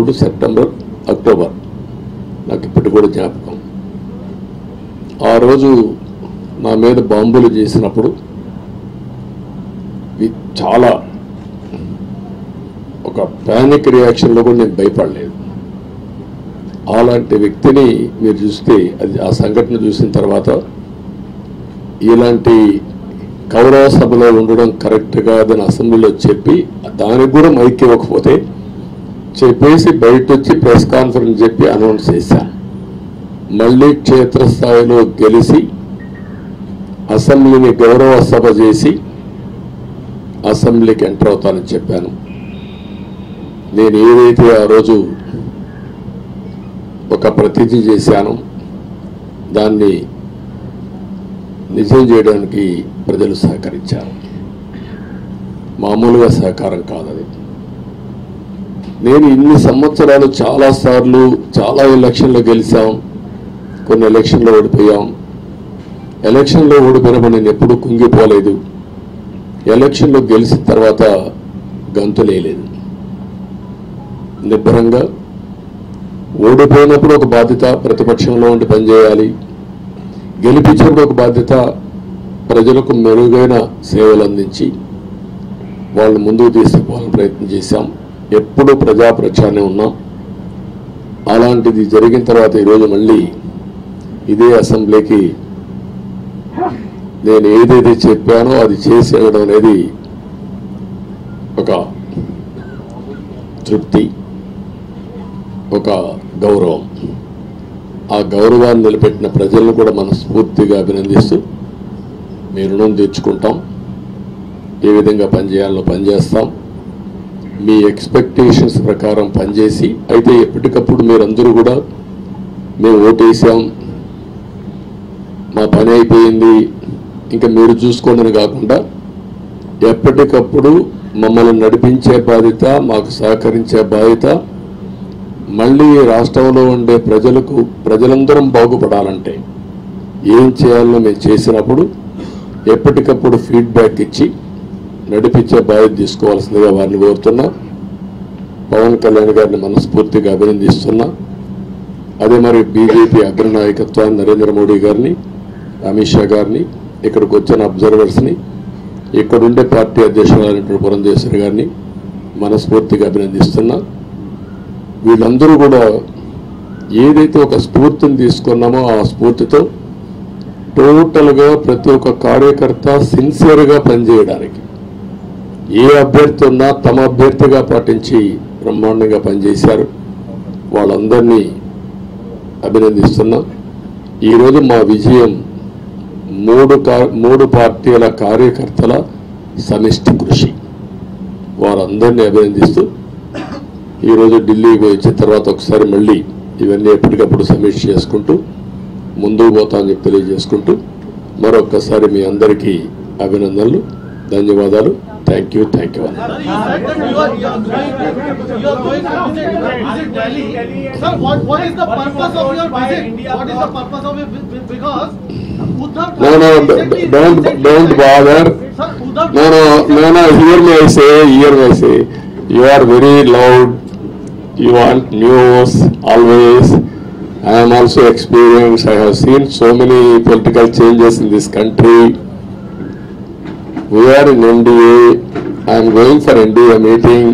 2013 September October నాకు ఇప్పటి కూడా జ్ఞాపకం. ఆ రోజు నా మీద బాంబులు చేసినప్పుడు చాలా ఒక ప్యానిక్ రియాక్షన్లో కూడా నేను భయపడలేదు. అలాంటి వ్యక్తిని మీరు చూస్తే అది ఆ సంఘటన చూసిన తర్వాత ఇలాంటి కౌరవ సభలో ఉండడం కరెక్ట్ కాదని అసెంబ్లీలో చెప్పి దానికి కూడా మైక్ ఇవ్వకపోతే చెప్పేసి బయట వచ్చి ప్రెస్ కాన్ఫరెన్స్ చెప్పి అనౌన్స్ చేశాను. మళ్ళీ క్షేత్రస్థాయిలో గెలిచి అసెంబ్లీని గౌరవ సభ చేసి అసెంబ్లీకి ఎంటర్ అవుతానని చెప్పాను. నేను ఏదైతే ఆ రోజు ఒక ప్రతిజ్ఞ చేశానో దాన్ని నిజం చేయడానికి ప్రజలు సహకరించారు. మామూలుగా సహకారం కాదది. నేను ఇన్ని సంవత్సరాలు చాలాసార్లు చాలా ఎలక్షన్లో గెలిచాం, కొన్ని ఎలక్షన్లో ఓడిపోయాం. ఎలక్షన్లో ఓడిపోయినప్పుడు నేను ఎప్పుడూ కుంగిపోలేదు. ఎలక్షన్లో గెలిచిన తర్వాత గంతులేయలేదు. నిబ్బరంగా ఓడిపోయినప్పుడు ఒక బాధ్యత ప్రతిపక్షంలో ఉండి పనిచేయాలి, గెలిపించినప్పుడు ఒక బాధ్యత ప్రజలకు మెరుగైన సేవలు అందించి వాళ్ళని ముందుకు తీసుకుపోవాలని ప్రయత్నం చేశాం. ఎప్పుడూ ప్రజాప్రక్షానే ఉన్నాం. అలాంటిది జరిగిన తర్వాత ఈరోజు మళ్ళీ ఇదే అసెంబ్లీకి నేను ఏదైతే చెప్పానో అది చేసేయడం అనేది ఒక తృప్తి, ఒక గౌరవం. ఆ గౌరవాన్ని నిలబెట్టిన ప్రజలను కూడా మనస్ఫూర్తిగా అభినందిస్తూ మీ రుణం తీర్చుకుంటాం. ఏ విధంగా పనిచేయాలో పనిచేస్తాం. మీ ఎక్స్పెక్టేషన్స్ ప్రకారం పనిచేసి అయితే ఎప్పటికప్పుడు మీరందరూ కూడా మేము ఓటేసాం, మా పని అయిపోయింది, ఇంకా మీరు చూసుకోండి కాకుండా ఎప్పటికప్పుడు మమ్మల్ని నడిపించే బాధ్యత, మాకు సహకరించే బాధ్యత, మళ్ళీ రాష్ట్రంలో ఉండే ప్రజలందరం బాగుపడాలంటే ఏం చేయాలో మేము చేసినప్పుడు ఎప్పటికప్పుడు ఫీడ్బ్యాక్ ఇచ్చి నడిపించే బాధ్యత తీసుకోవాల్సిందిగా వారిని కోరుతున్నా. పవన్ కళ్యాణ్ గారిని మనస్ఫూర్తిగా అభినందిస్తున్నా. అదే మరి బీజేపీ అగ్రనాయకత్వాన్ని నరేంద్ర మోడీ గారిని, అమిత్ షా గారిని, ఇక్కడికి వచ్చిన అబ్జర్వర్స్ని, ఇక్కడుండే పార్టీ అధ్యక్షురాలైనటువంటి పురంధేశ్వరి గారిని మనస్ఫూర్తిగా అభినందిస్తున్నా. వీళ్ళందరూ కూడా ఏదైతే ఒక స్ఫూర్తిని తీసుకున్నామో ఆ స్ఫూర్తితో టోటల్గా ప్రతి ఒక్క కార్యకర్త సిన్సియర్గా పనిచేయడానికి ఏ అభ్యర్థి ఉన్నా తమ అభ్యర్థిగా పాటించి బ్రహ్మాండంగా పనిచేశారు. వాళ్ళందరినీ అభినందిస్తున్నాం. ఈరోజు మా విజయం మూడు పార్టీల కార్యకర్తల సమిష్టి కృషి. వారందరినీ అభినందిస్తూ ఈరోజు ఢిల్లీకి వచ్చిన తర్వాత ఒకసారి మళ్ళీ ఇవన్నీ ఎప్పటికప్పుడు సమీక్ష చేసుకుంటూ ముందుకు పోతామని చెప్పి తెలియజేసుకుంటూ మరొక్కసారి మీ అందరికీ అభినందనలు, ధన్యవాదాలు. Thank you. Don't bother. No, hear me say. You are very loud. You want news always. I am also experienced. I have seen so many political changes in this country. We are in NDA. I am going for NDA meeting.